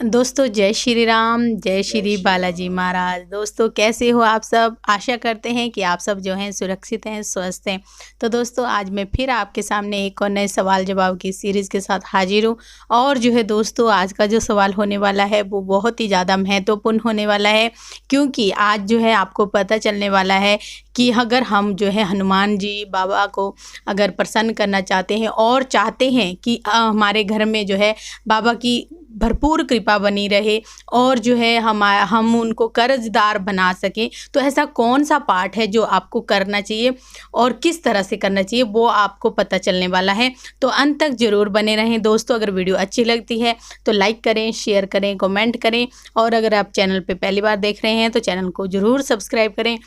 दोस्तों जय श्री राम, जय श्री बालाजी महाराज। दोस्तों कैसे हो आप सब? आशा करते हैं कि आप सब जो हैं सुरक्षित हैं, स्वस्थ हैं। तो दोस्तों आज मैं फिर आपके सामने एक और नए सवाल जवाब की सीरीज़ के साथ हाजिर हूँ। और जो है दोस्तों आज का जो सवाल होने वाला है वो बहुत ही ज़्यादा महत्वपूर्ण होने वाला है, क्योंकि आज जो है आपको पता चलने वाला है कि अगर हम जो है हनुमान जी बाबा को अगर प्रसन्न करना चाहते हैं और चाहते हैं कि हमारे घर में जो है बाबा की भरपूर कृपा बनी रहे और जो है हम उनको कर्जदार बना सकें, तो ऐसा कौन सा पाठ है जो आपको करना चाहिए और किस तरह से करना चाहिए वो आपको पता चलने वाला है। तो अंत तक ज़रूर बने रहें दोस्तों। अगर वीडियो अच्छी लगती है तो लाइक करें, शेयर करें, कमेंट करें और अगर आप चैनल पे पहली बार देख रहे हैं तो चैनल को ज़रूर सब्सक्राइब करें,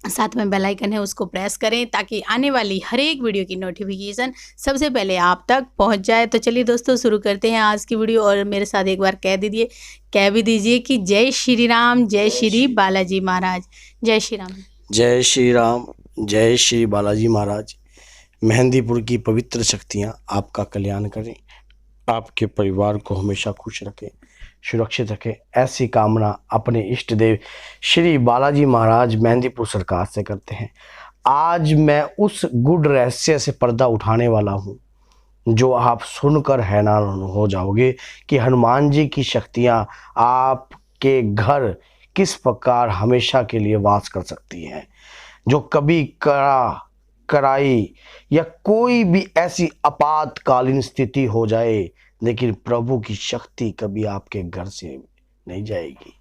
साथ में बेल आइकन है उसको प्रेस करें ताकि आने वाली हर एक वीडियो की नोटिफिकेशन सबसे पहले आप तक पहुंच जाए। तो चलिए दोस्तों शुरू करते हैं आज की वीडियो और मेरे साथ एक बार कह भी दीजिए कि जय श्री राम, जय श्री बालाजी महाराज। जय श्री राम, जय श्री राम, जय श्री बालाजी महाराज। मेहंदीपुर की पवित्र शक्तियाँ आपका कल्याण करें, आपके परिवार को हमेशा खुश रखें, सुरक्षित रखें, ऐसी कामना अपने इष्ट देव श्री बालाजी महाराज मेहंदीपुर सरकार से करते हैं। आज मैं उस गुड रहस्य से पर्दा उठाने वाला हूँ जो आप सुनकर हैरान हो जाओगे कि हनुमान जी की शक्तियाँ आपके घर किस प्रकार हमेशा के लिए वास कर सकती हैं। जो कभी कराई या कोई भी ऐसी आपातकालीन स्थिति हो जाए, लेकिन प्रभु की शक्ति कभी आपके घर से नहीं जाएगी।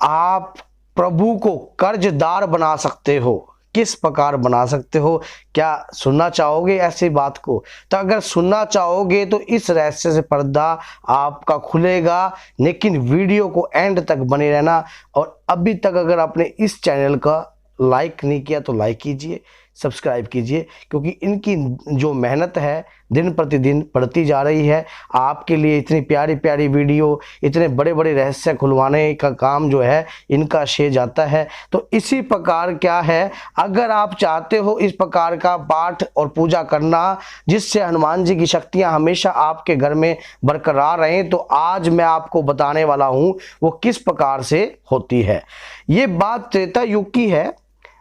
आप प्रभु को कर्जदार बना सकते हो। किस प्रकार बना सकते हो? क्या सुनना चाहोगे ऐसी बात को? तो अगर सुनना चाहोगे तो इस रहस्य से पर्दा आपका खुलेगा, लेकिन वीडियो को एंड तक बने रहना। और अभी तक अगर आपने इस चैनल का लाइक नहीं किया तो लाइक कीजिए, सब्सक्राइब कीजिए, क्योंकि इनकी जो मेहनत है दिन प्रतिदिन बढ़ती जा रही है। आपके लिए इतनी प्यारी प्यारी वीडियो, इतने बड़े बड़े रहस्य खुलवाने का काम जो है इनका श्रेय जाता है। तो इसी प्रकार क्या है, अगर आप चाहते हो इस प्रकार का पाठ और पूजा करना जिससे हनुमान जी की शक्तियां हमेशा आपके घर में बरकरार रहें, तो आज मैं आपको बताने वाला हूं वो किस प्रकार से होती है। ये बात त्रेता युग की है।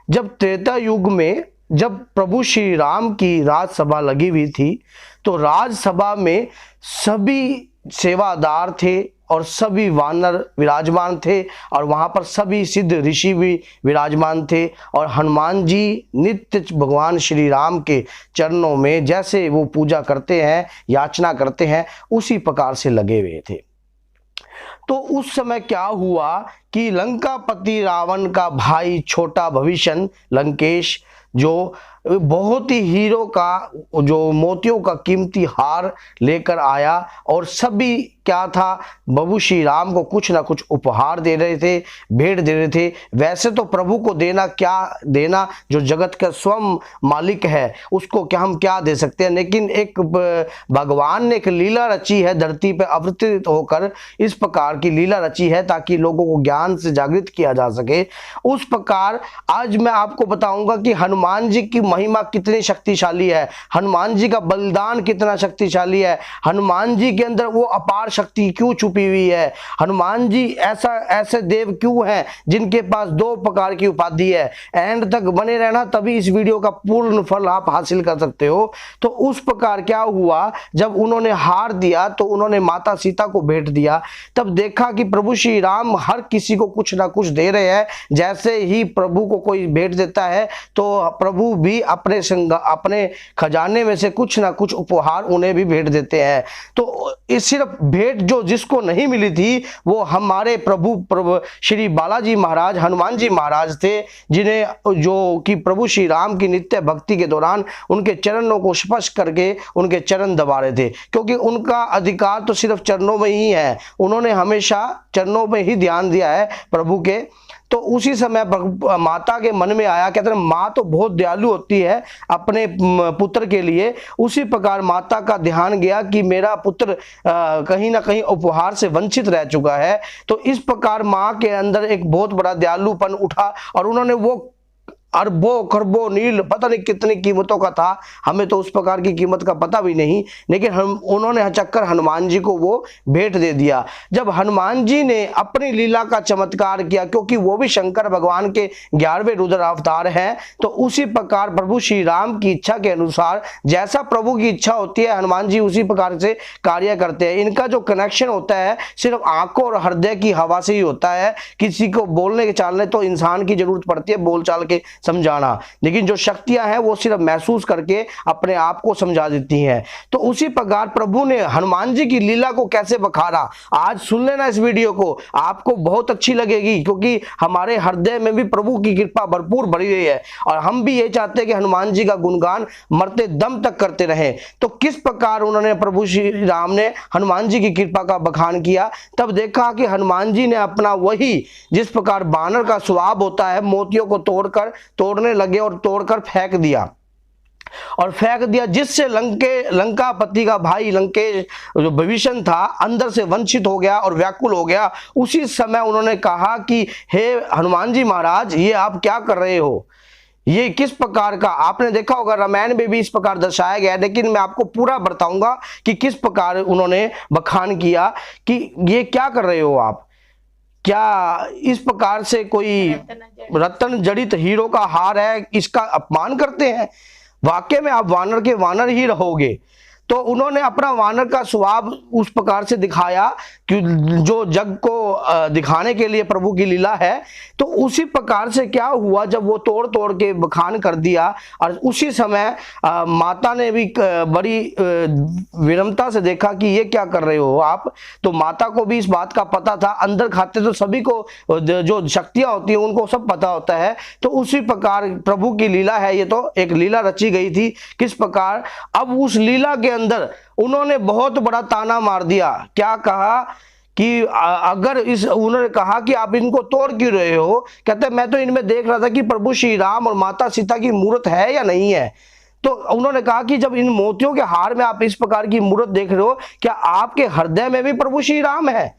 जब त्रेता युग में जब प्रभु श्री राम की राजसभा लगी हुई थी, तो राजसभा में सभी सेवादार थे और सभी वानर विराजमान थे और वहाँ पर सभी सिद्ध ऋषि भी विराजमान थे। और हनुमान जी नित्य भगवान श्री राम के चरणों में जैसे वो पूजा करते हैं, याचना करते हैं, उसी प्रकार से लगे हुए थे। तो उस समय क्या हुआ कि लंकापति रावण का भाई छोटा भविष्य लंकेश, जो बहुत ही हीरो का जो मोतियों का कीमती हार लेकर आया और सभी क्या था, प्रभु श्री राम को कुछ ना कुछ उपहार दे रहे थे, भेंट दे रहे थे। वैसे तो प्रभु को देना क्या देना, जो जगत का स्वयं मालिक है उसको क्या हम क्या दे सकते हैं, लेकिन एक भगवान ने एक लीला रची है, धरती पर अवतरित होकर इस प्रकार की लीला रची है ताकि लोगों को ज्ञान से जागृत किया जा सके। उस प्रकार आज मैं आपको बताऊंगा कि हनुमान जी की महिमा कितनी शक्तिशाली है, हनुमान जी का बलिदान कितना शक्तिशाली है, हनुमान जी के अंदर वो अपार शक्ति क्यों छुपी हुई है, हनुमान जी ऐसे देव क्यों हैं जिनके पास दो प्रकार की उपाधि है। एंड तक बने रहना, तभी इस वीडियो का पूर्ण फल आप हासिल कर सकते हो। तो उस प्रकार क्या हुआ, जब उन्होंने हार दिया तो उन्होंने माता सीता को भेंट दिया। तब देखा कि प्रभु श्री राम हर किसी को कुछ ना कुछ दे रहे हैं। जैसे ही प्रभु को कोई भेंट देता है तो प्रभु भी अपने खजाने में से कुछ ना कुछ उपहार उन्हें भी भेंट देते हैं। तो इस सिर्फ भेंट जो जिसको नहीं मिली थी वो हमारे प्रभु श्री बालाजी महाराज हनुमान जी महाराज थे, जिन्हें जो कि प्रभु श्री राम की नित्य भक्ति के दौरान उनके चरणों को स्पर्श करके उनके चरण दबा रहे थे, क्योंकि उनका अधिकार तो सिर्फ चरणों में ही है। उन्होंने हमेशा चरणों में ही ध्यान दिया है प्रभु के। तो उसी समय माता के मन में आया, कहते हैं माँ तो बहुत दयालु होती है अपने पुत्र के लिए। उसी प्रकार माता का ध्यान गया कि मेरा पुत्र कहीं ना कहीं उपहार से वंचित रह चुका है। तो इस प्रकार माँ के अंदर एक बहुत बड़ा दयालुपन उठा और उन्होंने वो अरबों खरबों नील पता नहीं कितनी कीमतों का था, हमें तो उस प्रकार की कीमत का पता भी नहीं, लेकिन उन्होंने चक्कर हनुमान जी को वो भेंट दे दिया। जब हनुमान जी ने अपनी लीला का चमत्कार किया, क्योंकि वो भी शंकर भगवान के 11वें रुद्र अवतार हैं, तो उसी प्रकार प्रभु श्री राम की इच्छा के अनुसार जैसा प्रभु की इच्छा होती है हनुमान जी उसी प्रकार से कार्य करते हैं। इनका जो कनेक्शन होता है सिर्फ आंखों और हृदय की हवा से ही होता है। किसी को बोलने के चालने तो इंसान की जरूरत पड़ती है बोल चाल के समझाना, लेकिन जो शक्तियां हैं वो सिर्फ महसूस करके अपने आप को समझा देती हैं। तो उसी प्रकार प्रभु ने हनुमान जी की लीला को कैसे बखारा, आज सुन लेना इस वीडियो को, आपको बहुत अच्छी लगेगी, क्योंकि हमारे हृदय में भी प्रभु की कृपा भरपूर भरी हुई है और हम भी ये चाहते हैं कि हनुमान जी का गुणगान मरते दम तक करते रहें। तो किस प्रकार उन्होंने प्रभु श्री राम ने हनुमान जी की कृपा का बखान किया, तब देखा कि हनुमान जी ने अपना वही जिस प्रकार बानर का स्वभाव होता है, मोतियों को तोड़ने लगे और तोड़कर फेंक दिया, जिससे लंकापति का भाई लंकेश जो विभीषण था अंदर से वंचित हो गया और व्याकुल हो गया। उसी समय उन्होंने कहा कि हे हनुमान जी महाराज, ये आप क्या कर रहे हो, ये किस प्रकार का, आपने देखा होगा रामायण में भी इस प्रकार दर्शाया गया है, लेकिन मैं आपको पूरा बताऊंगा कि किस प्रकार उन्होंने बखान किया कि ये क्या कर रहे हो आप, क्या इस प्रकार से कोई रत्न जड़ित हीरो का हार है, इसका अपमान करते हैं, वाकई में आप वानर के वानर ही रहोगे। तो उन्होंने अपना वानर का स्वभाव उस प्रकार से दिखाया कि जो जग को दिखाने के लिए प्रभु की लीला है। तो उसी प्रकार से क्या हुआ, जब वो तोड़ तोड़ के बखान कर दिया और उसी समय माता ने भी बड़ी विनम्रता से देखा कि ये क्या कर रहे हो आप। तो माता को भी इस बात का पता था, अंदर खाते तो सभी को जो शक्तियां होती हैं उनको सब पता होता है। तो उसी प्रकार प्रभु की लीला है, ये तो एक लीला रची गई थी। किस प्रकार अब उस लीला के अंदर उन्होंने बहुत बड़ा ताना मार दिया, क्या कहा कि अगर उन्होंने कहा कि आप इनको तोड़ क्यों रहे हो, कहते मैं तो इनमें देख रहा था कि प्रभु श्री राम और माता सीता की मूर्त है या नहीं है। तो उन्होंने कहा कि जब इन मोतियों के हार में आप इस प्रकार की मूर्त देख रहे हो, क्या आपके हृदय में भी प्रभु श्री राम है।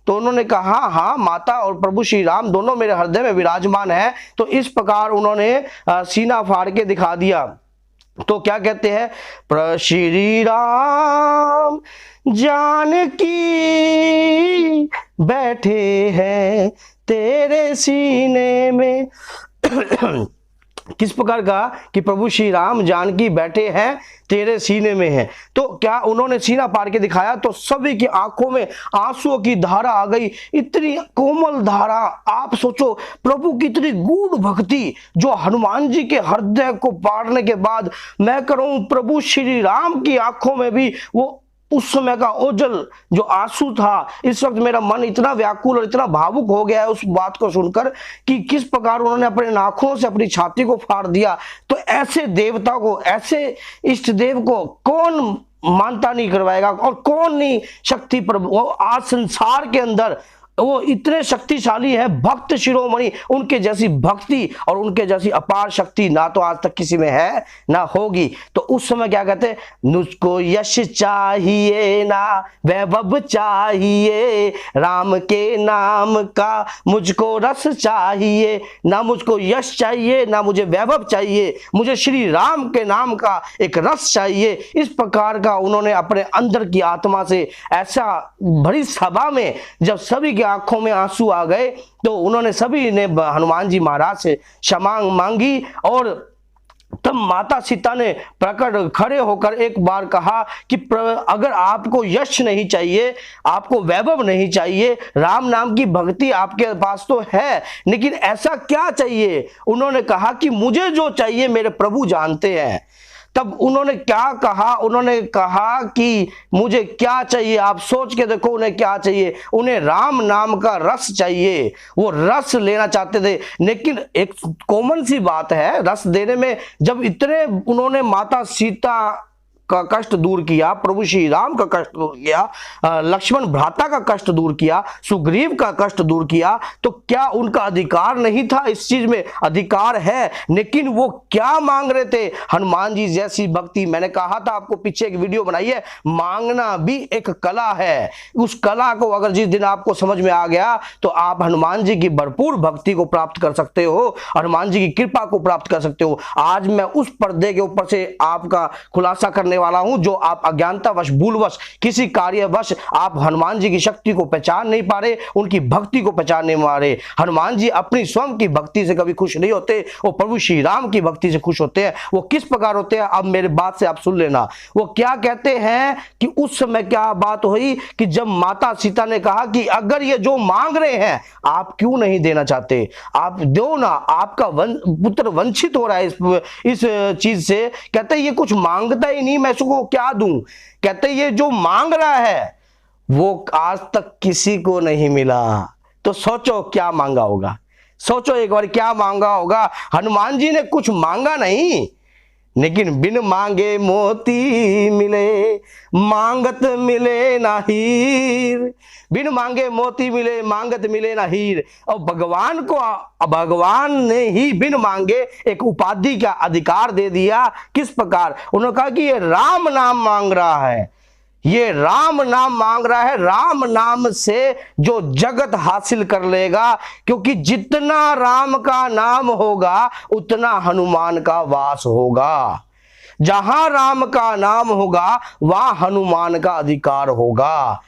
तो उन्होंने कहा हाँ, माता और प्रभु श्री राम दोनों मेरे हृदय में विराजमान है। तो इस प्रकार उन्होंने सीना फाड़ के दिखा दिया। तो क्या कहते हैं, श्री राम जानकी बैठे हैं तेरे सीने में किस प्रकार का कि प्रभु श्री राम जानकी बैठे हैं तेरे सीने में है। तो क्या उन्होंने सीना पार के दिखाया, तो सभी की आंखों में आंसुओं की धारा आ गई, इतनी कोमल धारा। आप सोचो प्रभु की इतनी गूढ़ भक्ति जो हनुमान जी के हृदय को पाड़ने के बाद, मैं कहूं प्रभु श्री राम की आंखों में भी वो उस समय का ओझल जो आंसू था। इस वक्त मेरा मन इतना व्याकुल और इतना भावुक हो गया है उस बात को सुनकर कि किस प्रकार उन्होंने अपने नाखूनों से अपनी छाती को फाड़ दिया। तो ऐसे देवता को, ऐसे इष्ट देव को कौन मानता नहीं करवाएगा और कौन नहीं शक्ति प्रभु। वो आज संसार के अंदर वो इतने शक्तिशाली है, भक्त शिरोमणि, उनके जैसी भक्ति और उनके जैसी अपार शक्ति ना तो आज तक किसी में है ना होगी। तो उस समय क्या कहते हैं, मुझको यश चाहिए ना वैभव चाहिए, राम के नाम का मुझको रस चाहिए, ना मुझको यश चाहिए ना मुझे वैभव चाहिए, मुझे श्री राम के नाम का एक रस चाहिए। इस प्रकार का उन्होंने अपने अंदर की आत्मा से ऐसा बड़ी सभा में जब सभी आंखों में आंसू आ गए, तो उन्होंने सभी ने हनुमान जी महाराज से क्षमा मांगी। और तब माता सीता ने प्रकट खड़े होकर एक बार कहा कि अगर आपको यश नहीं चाहिए, आपको वैभव नहीं चाहिए, राम नाम की भक्ति आपके पास तो है, लेकिन ऐसा क्या चाहिए। उन्होंने कहा कि मुझे जो चाहिए मेरे प्रभु जानते हैं। तब उन्होंने क्या कहा, उन्होंने कहा कि मुझे क्या चाहिए, आप सोच के देखो उन्हें क्या चाहिए। उन्हें राम नाम का रस चाहिए, वो रस लेना चाहते थे। लेकिन एक कॉमन सी बात है, रस देने में जब इतने उन्होंने माता सीता का कष्ट दूर किया, प्रभु श्री राम का कष्ट दूर किया, लक्ष्मण भ्राता का कष्ट दूर किया, सुग्रीव का कष्ट दूर किया, तो क्या उनका अधिकार नहीं था? इस चीज में अधिकार है, लेकिन वो क्या मांग रहे थे? हनुमान जी जैसी भक्ति, मैंने कहा था आपको, पीछे एक वीडियो बनाई है, मांगना भी एक कला है। उस कला को अगर जिस दिन आपको समझ में आ गया तो आप हनुमान जी की भरपूर भक्ति को प्राप्त कर सकते हो, हनुमान जी की कृपा को प्राप्त कर सकते हो। आज मैं उस पर्दे के ऊपर से आपका खुलासा करने वाला हूं जो आप अज्ञानतावश, भूलवश, किसी कार्यवश आप हनुमान जी की शक्ति को पहचान नहीं पा रहे, उनकी भक्ति को पहचान नहीं पा रहे। हनुमान जी अपनी स्वयं की भक्ति से कभी खुश नहीं होते, वो प्रभु श्री राम की भक्ति से खुश होते हैं। वो किस प्रकार होते हैं, अब मेरे बात से आप सुन लेना। वो क्या कहते हैं कि उस समय क्या बात हुई कि जब माता सीता ने कहा कि अगर ये जो मांग रहे हैं आप क्यों नहीं देना चाहते, आप दो ना, आपका पुत्र वंचित हो रहा है इस चीज से। कहते ये कुछ मांगता ही नहीं, मैं इसको क्या दूं? कहते ये जो मांग रहा है वो आज तक किसी को नहीं मिला। तो सोचो क्या मांगा होगा, सोचो एक बार क्या मांगा होगा। हनुमान जी ने कुछ मांगा नहीं, लेकिन बिन मांगे मोती मिले, मांगत मिले ना हीर। बिन मांगे मोती मिले, मांगत मिले ना हीर। और भगवान ने ही बिन मांगे एक उपाधि का अधिकार दे दिया। किस प्रकार? उन्होंने कहा कि ये राम नाम मांग रहा है, ये राम नाम मांग रहा है, राम नाम से जो जगत हासिल कर लेगा। क्योंकि जितना राम का नाम होगा उतना हनुमान का वास होगा। जहां राम का नाम होगा वहां हनुमान का अधिकार होगा।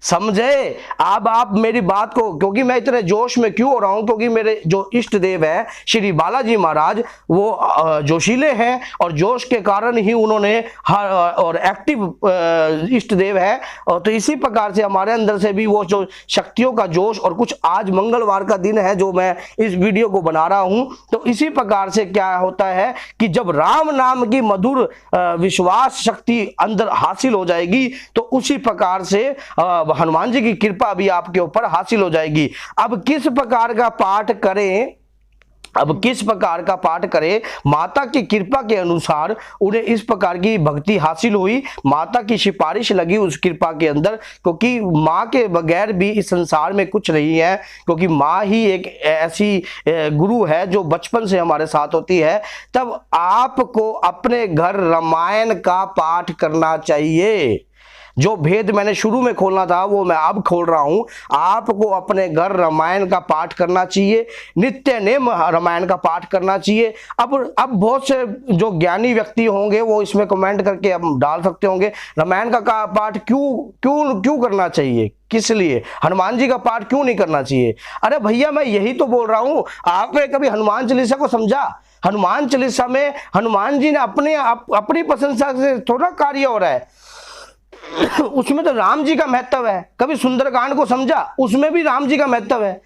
समझे? अब आप मेरी बात को, क्योंकि मैं इतने जोश में क्यों हो रहा हूं, क्योंकि मेरे जो इष्ट देव है श्री बालाजी महाराज, वो जोशीले हैं और जोश के कारण ही उन्होंने और एक्टिव इष्ट देव है। और तो इसी प्रकार से हमारे अंदर से भी वो जो शक्तियों का जोश, और कुछ आज मंगलवार का दिन है जो मैं इस वीडियो को बना रहा हूं, तो इसी प्रकार से क्या होता है कि जब राम नाम की मधुर विश्वास शक्ति अंदर हासिल हो जाएगी तो उसी प्रकार से हनुमान जी की कृपा भी आपके ऊपर हासिल हो जाएगी। अब किस प्रकार का पाठ करें, अब किस प्रकार का पाठ करें? माता की कृपा के अनुसार उन्हें इस प्रकार की भक्ति हासिल हुई, माता की सिफारिश लगी उस कृपा के अंदर, क्योंकि माँ के बगैर भी इस संसार में कुछ नहीं है। क्योंकि माँ ही एक ऐसी गुरु है जो बचपन से हमारे साथ होती है। तब आपको अपने घर रामायण का पाठ करना चाहिए। जो भेद मैंने शुरू में खोलना था वो मैं अब खोल रहा हूं। आपको अपने घर रामायण का पाठ करना चाहिए, नित्य नेम रामायण का पाठ करना चाहिए। अब बहुत से जो ज्ञानी व्यक्ति होंगे वो इसमें कमेंट करके अब डाल सकते होंगे, रामायण का पाठ क्यों करना चाहिए, किस लिए हनुमान जी का पाठ क्यों नहीं करना चाहिए? अरे भैया मैं यही तो बोल रहा हूं। आपने कभी हनुमान चालीसा को समझा? हनुमान चालीसा में हनुमान जी ने अपनी प्रशंसा से थोड़ा कार्य हो रहा है, उसमें तो राम जी का महत्व है। कभी सुंदरकांड को समझा? उसमें भी राम जी का महत्व है।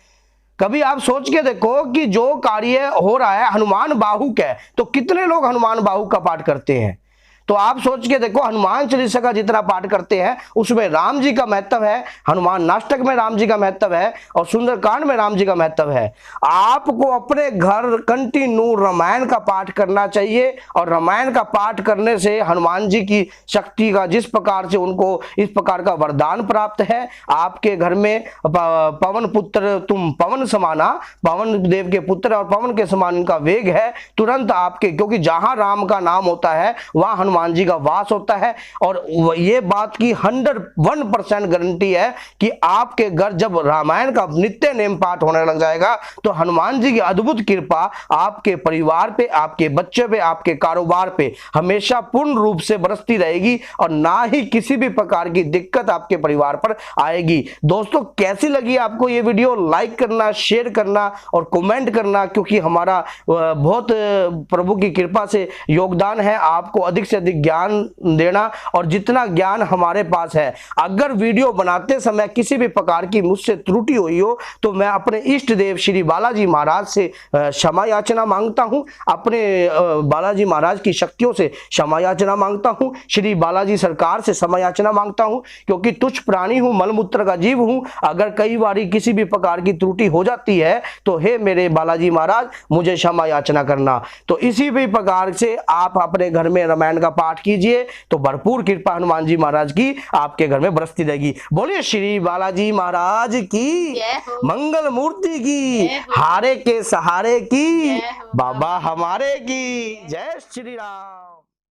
कभी आप सोच के देखो कि जो कार्य हो रहा है हनुमान बाहुक है, तो कितने लोग हनुमान बाहुक का पाठ करते हैं? तो आप सोच के देखो, हनुमान चालीसा का जितना पाठ करते हैं उसमें राम जी का महत्व है, हनुमान नाष्टक में राम जी का महत्व है, और सुंदरकांड में राम जी का महत्व है। आपको अपने घर कंटिन्यू रामायण का पाठ करना चाहिए, और रामायण का पाठ करने से हनुमान जी की शक्ति का, जिस प्रकार से उनको इस प्रकार का वरदान प्राप्त है, आपके घर में पवन पुत्र तुम पवन समाना, पवन देव के पुत्र और पवन के समान इनका वेग है तुरंत आपके, क्योंकि जहां राम का नाम होता है वहां हनुमान जी का वास होता है। और ये बात की 101% गारंटी है कि आपके घर जब रामायण का नित्य नेम पाठ होने लग जाएगा तो हनुमान जी की अद्भुत कृपा आपके परिवार पे, आपके बच्चे पे, आपके कारोबार पे हमेशा पूर्ण रूप से बरसती रहेगी, और ना ही किसी भी प्रकार की दिक्कत आपके परिवार पर आएगी। दोस्तों कैसी लगी आपको ये वीडियो? लाइक करना, शेयर करना और कमेंट करना, क्योंकि हमारा बहुत प्रभु की कृपा से योगदान है आपको अधिक से अधिक ज्ञान देना, और जितना ज्ञान हमारे पास है। अगर वीडियो बनाते समय किसी भी प्रकार की मुझसे त्रुटि हुई हो तो मैं अपने इष्ट देव श्री बालाजी महाराज से क्षमा याचना मांगता हूं, अपने बालाजी महाराज की शक्तियों से क्षमा याचना मांगता हूं, श्री बालाजी सरकार से क्षमा याचना मांगता हूं, क्योंकि तुच्छ प्राणी हूं, मलमूत्र का जीव हूं। अगर कई बारी किसी भी प्रकार की त्रुटि हो जाती है तो हे मेरे बालाजी महाराज मुझे क्षमा याचना करना। तो इसी भी प्रकार से आप अपने घर में रामायण का पाठ कीजिए तो भरपूर कृपा हनुमान जी महाराज की आपके घर में बरसती रहेगी। बोलिए श्री बालाजी महाराज की, मंगल मूर्ति की, हारे के सहारे की, बाबा हमारे की। जय श्री राम।